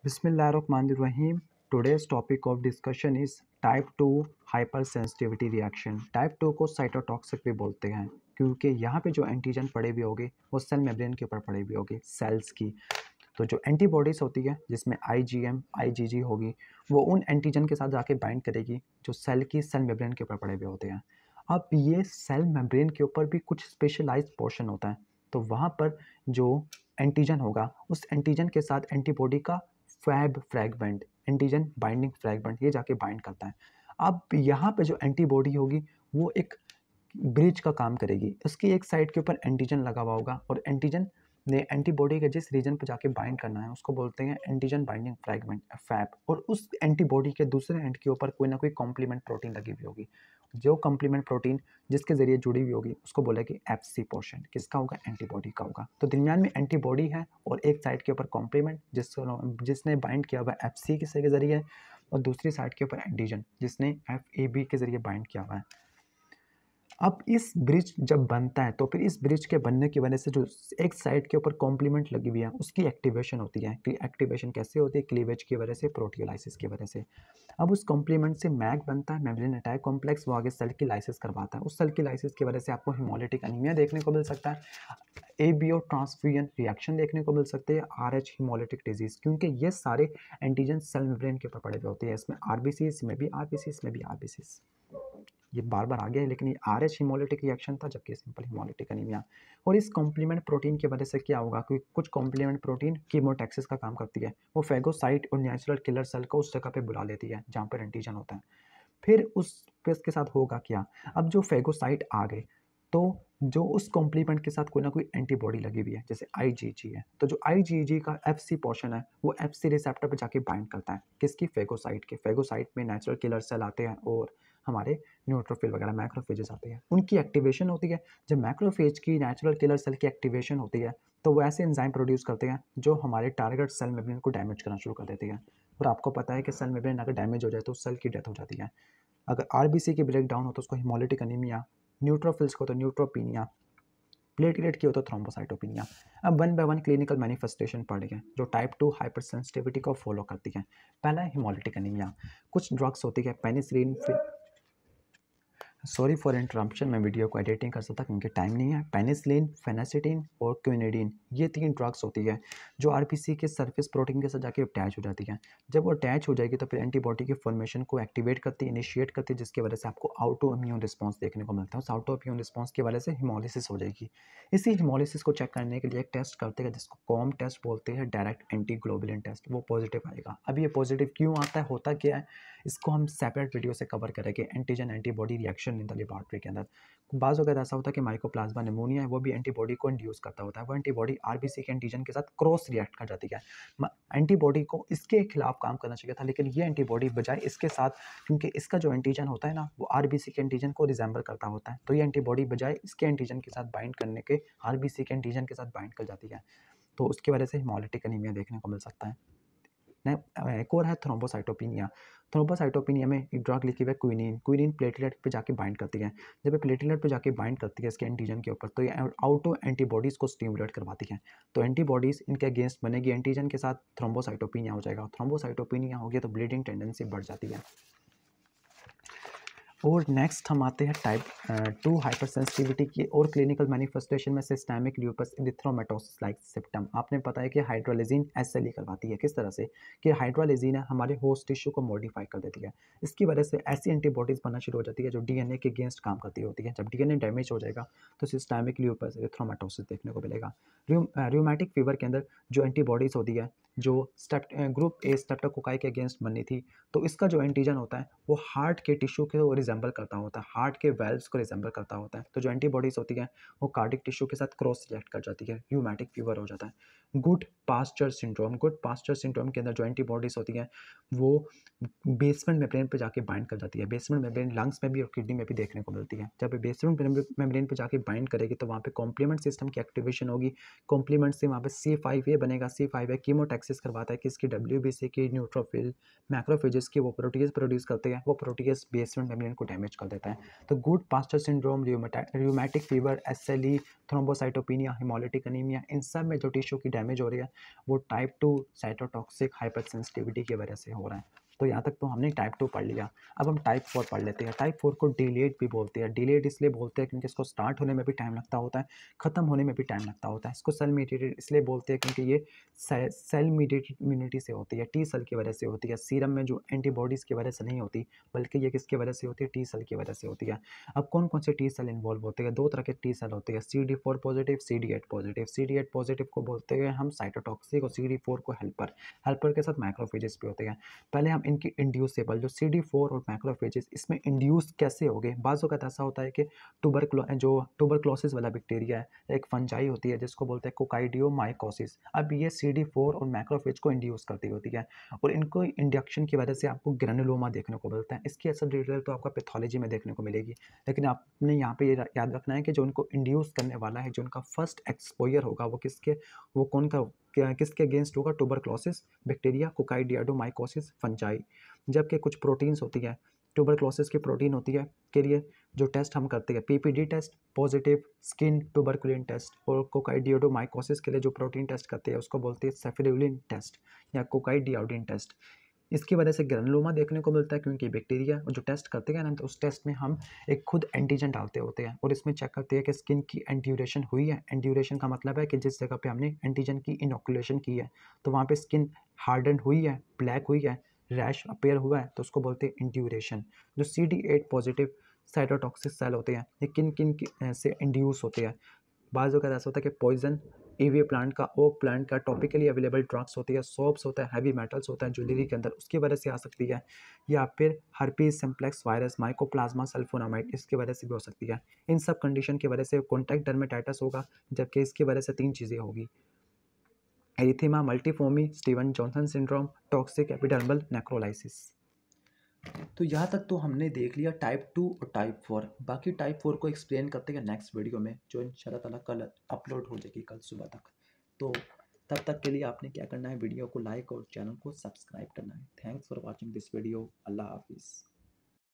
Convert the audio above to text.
Bismillahirrahmanirrahim. Today's topic of discussion is type 2 hypersensitivity reaction. Type 2 को cytotoxic भी बोलते हैं क्योंकि यहाँ पे जो एंटीजन पड़े हुए होंगे वो सेल मेम्ब्रेन के ऊपर पड़े हुए होंगे सेल्स की। तो जो एंटीबॉडीज़ होती है जिसमें IgM IgG होगी वो उन एंटीजन के साथ जाके बाइंड करेगी जो सेल की सेल मेम्ब्रेन के ऊपर पड़े हुए होते हैं। अब ये सेल मेम्ब्रेन के ऊपर भी कुछ स्पेशलाइज्ड पोर्शन होता है, तो वहाँ पर जो एंटीजन होगा उस एंटीजन के साथ एंटीबॉडी का fab fragment antigen binding fragment ये जाके बाइंड करता है। अब यहाँ पे जो एंटीबॉडी होगी वो एक ब्रिज का काम करेगी। उसकी एक साइड के ऊपर एंटीजन लगा हुआ होगा और एंटीजन ने एंटीबॉडी के जिस रीजन पर जाके बाइंड करना है उसको बोलते हैं एंटीजन बाइंडिंग फ्रैगमेंट फैब। और उस एंटीबॉडी के दूसरे एंड के ऊपर कोई ना कोई कॉम्प्लीमेंट प्रोटीन लगी हुई होगी। जो कॉम्प्लीमेंट प्रोटीन जिसके जरिए जुड़ी हुई होगी उसको बोलेगी FC पोर्शन। किसका होगा? एंटीबॉडी का होगा। तो दरमियान में एंटीबॉडी है और एक साइड के ऊपर कॉम्प्लीमेंट जिसने बाइंड किया हुआ FC के जरिए और दूसरी साइड के ऊपर एंटीजन जिसने FAB के जरिए बाइंड किया हुआ है। अब इस ब्रिज जब बनता है तो फिर इस ब्रिज के बनने की वजह से जो एक साइड के ऊपर कॉम्प्लीमेंट लगी हुई है उसकी एक्टिवेशन होती है। एक्टिवेशन कैसे होती है? क्लीवेज की वजह से, प्रोटियोलाइसिस की वजह से। अब उस कॉम्प्लीमेंट से मैग बनता है, मेम्ब्रेन अटैक कॉम्प्लेक्स, वो आगे सेल की लाइसिस करवाता है। उस सेल की लाइसिस की वजह से आपको हेमोलिटिक एनीमिया देखने को मिल सकता है, ABO ट्रांसफ्यूजन रिएक्शन देखने को मिल सकते हैं, RH हेमोलिटिक डिजीज, क्योंकि ये सारे एंटीजन सेल मेम्ब्रेन के ऊपर पड़े हुए होते हैं। इसमें RBC, इसमें भी RBC, इसमें भी RBC। ये बार बार आ गया है लेकिन ये RH हेमोलिटिक रिएक्शन था जबकि सिंपल हेमोलिटिक एनीमिया। और इस कॉम्प्लीमेंट प्रोटीन की वजह से क्या होगा कि कुछ कॉम्प्लीमेंट प्रोटीन कीमोटैक्सिस का काम करती है। वो फेगोसाइट और नेचुरल किलर सेल को उस जगह पे बुला लेती है जहाँ पर एंटीजन होता है। फिर उसके साथ होगा क्या? अब जो फेगोसाइट आ गए तो जो उस कॉम्प्लीमेंट के साथ कोई ना कोई एंटीबॉडी लगी हुई है जैसे IgG है, तो जो IgG का FC पोर्शन है वो FC रिसेप्टर पे जाके बाइंड करता है। किसकी? फेगोसाइट के। फेगोसाइट में नेचुरल किलर सेल आते हैं और हमारे न्यूट्रोफिल वगैरह मैक्रोफेजेस आते हैं, उनकी एक्टिवेशन होती है। जब मैक्रोफेज की नेचुरल किलर सेल की एक्टिवेशन होती है तो वो ऐसे एंजाइम प्रोड्यूस करते हैं जो हमारे टारगेट सेल मेम्ब्रेन को डैमेज करना शुरू कर देती है। और आपको पता है कि सेल मेम्ब्रेन अगर डैमेज हो जाए तो सेल की डेथ हो जाती है। अगर RBC की ब्रेक डाउन हो तो उसको हेमोलिटिक एनीमिया, न्यूट्रोफिल्स को तो न्यूट्रोपीनिया, प्लेटलेट की हो तो थ्रोम्बोसाइटोपिनिया। अब one by one clinical manifestation पढ़ेंगे जो टाइप 2 हाइपरसेंसिटिविटी को फॉलो करती है। पहला है हेमोलिटिक एनीमिया। कुछ ड्रग्स होती है पेनिसिलिन, सॉरी फॉर इंटरप्शन, मैं वीडियो को एडिटिंग कर सकता क्योंकि टाइम नहीं है। पेनिसिलिन, फेनासिटिन और क्विनिडीन, ये 3 ड्रग्स होती है जो RBC के सरफेस प्रोटीन के साथ जाके अटैच हो जाती है। जब वो अटैच हो जाएगी तो फिर एंटीबॉडी के फॉर्मेशन को एक्टिवेट करती है, इनिशिएट करती है, जिसकी वजह से आपको ऑटो इम्यून रिस्पॉन्स देखने को मिलता है। उस ऑटो इम्यून रिस्पॉन्स की वजह से हिमोलिसिस हो जाएगी। इसी हिमोलिसिस को चेक करने के लिए एक टेस्ट करते हैं जिसको कॉम टेस्ट बोलते हैं, डायरेक्ट एंटीग्लोबुलिन टेस्ट। वो पॉजिटिव आएगा। अब ये पॉजिटिव क्यों आता है, होता क्या है, इसको हम सेपरेट वीडियो से कवर करेंगे। Antigen antibody reaction in the laboratory के अंदर बाज़ वगैरह ऐसा होता है कि माइकोप्लाज्मा निमोनिया है वो भी एंटीबॉडी को इंड्यूस करता होता है। वो एंटीबॉडी RBC के एंटीजन के साथ क्रॉस रिएक्ट कर जाती है। एंटीबॉडी को इसके खिलाफ काम करना चाहिए था लेकिन ये एंटीबॉडी बजाय इसके साथ, क्योंकि इसका जो एंटीजन होता है ना वो RBC के एंटीजन को रिजेंबल करता होता है, तो ये एंटीबॉडी बजाय इसके एंटीजन के साथ बाइंड करने के RBC के एंटीजन के साथ बाइंड कर जाती है। तो उसकी वजह से हेमोलिटिक एनीमिया देखने को मिल सकता है। एक और है थ्रोम्बोसाइटोपिनिया। थ्रोम्बोसाइटोपिनिया में एक ड्रग लिखी हुई है क्विनिन। क्विनिन प्लेटलेट पे जाके बाइंड करती है। जब ये प्लेटलेट पे जाके बाइंड करती है इसके एंटीजन के ऊपर तो ये ऑटो एंटीबॉडीज़ को स्टिमुलेट करवाती है। तो एंटीबॉडीज़ इनके अगेंस्ट बनेगी, एंटीजन के साथ थ्रोम्बोसाइटोपिनिया हो जाएगा। थ्रोम्बोसाइटोपिनिया हो गया तो ब्लीडिंग टेंडेंसी बढ़ जाती है। और नेक्स्ट हम आते हैं टाइप 2 हाइपरसेंसिटिविटी की और क्लिनिकल मैनिफेस्टेशन में सिस्टेमिक ल्यूपस एरिथ्रोमेटोसिस लाइक सिम्पटम। आपने पता है कि हाइड्रोलिजिन SLE करवाती है। किस तरह से कि हाइड्रोलिजिन है हमारे होस्ट टिश्यू को मॉडिफाई कर देती है। इसकी वजह से ऐसी एंटीबॉडीज़ बनना शुरू हो जाती है जो DNA के अगेंस्ट काम करती होती है। जब DNA डैमेज हो जाएगा तो सिस्टेमिक ल्यूपस एरिथ्रोमेटोसिस देखने को मिलेगा। रूमेटिक फीवर के अंदर जो एंटीबॉडीज़ होती है जो ग्रुप A स्ट्रेप्टोकोकाई के अगेंस्ट बननी थी, तो इसका जो एंटीजन होता है वो हार्ट के टिश्यू को रिजेंबल करता होता है, हार्ट के वेल्व्स को रिजेंबल करता होता है। तो जो एंटीबॉडीज़ होती हैं वो कार्डिक टिश्यू के साथ क्रॉस रिएक्ट कर जाती है, र्यूमेटिक फीवर हो जाता है। गुड पास्चर सिंड्रोम के अंदर जो एंटीबॉडीज़ होती हैं वो बेसमेंट मेम्ब्रेन पे जाके बाइंड कर जाती है। बेसमेंट मेम्ब्रेन लंग्स में भी और किडनी में भी देखने को मिलती है। जब बेसमेंट मेम्ब्रेन पे जाके बाइंड करेगी तो वहाँ पे कॉम्प्लीमेंट सिस्टम की एक्टिवेशन होगी। कॉम्प्लीमेंट से वहाँ पे C5a बनेगा। C5a कीमोटैक्सिस करवाता है किसकी? WBC की, न्यूट्रोफिल, मैक्रोफेजेस की। वो प्रोटीज प्रोड्यूस करते हैं, वो प्रोटीज बेसमेंट मेम्ब्रेन को डैमेज कर देता है। तो Goodpasture syndrome, rheumatic fever, SLE, thrombocytopenia, haemolytic anaemia, इन सब में जो टिश्यू की डैमेज हो रही है वो टाइप 2 साइटोटॉक्सिक हाइपर सेंसिटिविटी की वजह से हो रहा है। तो यहाँ तक तो हमने टाइप 2 पढ़ लिया। अब हम टाइप 4 पढ़ लेते हैं। टाइप 4 को डिलेड भी बोलते हैं। डिलेड इसलिए बोलते हैं क्योंकि इसको स्टार्ट होने में भी टाइम लगता होता है, ख़त्म होने में भी टाइम लगता होता है। इसको सेल मीडिएटेड इसलिए बोलते हैं क्योंकि ये सेल मीडिएटेड इम्यूनिटी से होती है, टी सेल की वजह से होती है। सीरम में जो एंटीबॉडीज़ की वजह से नहीं होती, बल्कि ये किसकी वजह से होती है, टी सेल की वजह से होती है। अब कौन कौन से टी सेल इन्वॉल्व होते हैं? दो तरह के टी सेल होते हैं, CD4 positive, CD8 positive. CD8 positive को बोलते हैं हम साइटोटॉक्सिक और CD4 को हेल्पर। हेल्पर के साथ मैक्रोफेजेस भी होते हैं। पहले हम इनकी इंड्यूसेबल जो CD4 और मैक्रोफेजेस इसमें इंड्यूस कैसे हो गए? बाज़ वक़्त ऐसा होता है कि ट्यूबरक्लोसिस वाला बैक्टीरिया है, एक फंजाई होती है जिसको बोलते हैं कोकाइडियोमाइकोसिस। अब ये CD4 और मैक्रोफेज को इंड्यूस करती होती है और इनको इंडक्शन की वजह से आपको ग्रैनुलोमा देखने को मिलता है। इसकी असर डिटेल तो आपका पैथोलॉजी में देखने को मिलेगी, लेकिन आपने यहाँ पे ये याद रखना है कि जो उनको इंड्यूस करने वाला है, जो उनका फर्स्ट एक्सपोजर होगा वो कौन का किसके अगेंस्ट होगा? Tuberculosis bacteria, coccidioidomycosis fungi. जबकि कुछ प्रोटीन्स होती है, ट्यूबरक्लोसिस की प्रोटीन होती है के लिए जो टेस्ट हम करते हैं PPD test, positive skin tuberculin test, और कोकाइडियोमाइकोसिस के लिए जो प्रोटीन टेस्ट करते हैं उसको बोलते हैं सेफिरुलिन टेस्ट या कोकाइडियोडिन टेस्ट। इसकी वजह से ग्रैनुलोमा देखने को मिलता है क्योंकि बैक्टीरिया जो टेस्ट करते हैं ना, तो उस टेस्ट में हम एक खुद एंटीजन डालते होते हैं और इसमें चेक करते हैं कि स्किन की एंड्यूरेशन हुई है। एंड्यूरेशन का मतलब है कि जिस जगह पे हमने एंटीजन की इनोकुलेशन की है तो वहाँ पे स्किन हार्डन हुई है, ब्लैक हुई है, रैश अपेयर हुआ है, तो उसको बोलते हैं इंड्यूरेशन। जो CD8 पॉजिटिव साइटोटॉक्सिक सेल होते हैं ये किन किन से इंड्यूस होते हैं? बाज़ वक़्त ऐसा होता है कि पॉइज़न ईवी प्लांट का, ओक प्लांट का टॉपिकली अवेलेबल ड्रग्स होती है, सोप्स होता है, हैवी मेटल्स होता है ज्वेलरी के अंदर, उसकी वजह से आ सकती है। या फिर herpes simplex virus, mycoplasma sulfonamide, इसकी वजह से भी हो सकती है। इन सब कंडीशन की वजह से कॉन्टैक्ट डर्मेटाइटिस होगा, जबकि इसकी वजह से 3 चीज़ें होगी: erythema multiforme, Steven Johnson syndrome, toxic epidermal necrolysis. तो यहाँ तक तो हमने देख लिया टाइप 2 और टाइप 4। बाकी टाइप 4 को एक्सप्लेन करते हैं नेक्स्ट वीडियो में, जो इंशाल्लाह ताला कल अपलोड हो जाएगी, कल सुबह तक। तो तब तक के लिए आपने क्या करना है, वीडियो को लाइक और चैनल को सब्सक्राइब करना है। Thanks for watching this video. अल्लाह हाफिज़।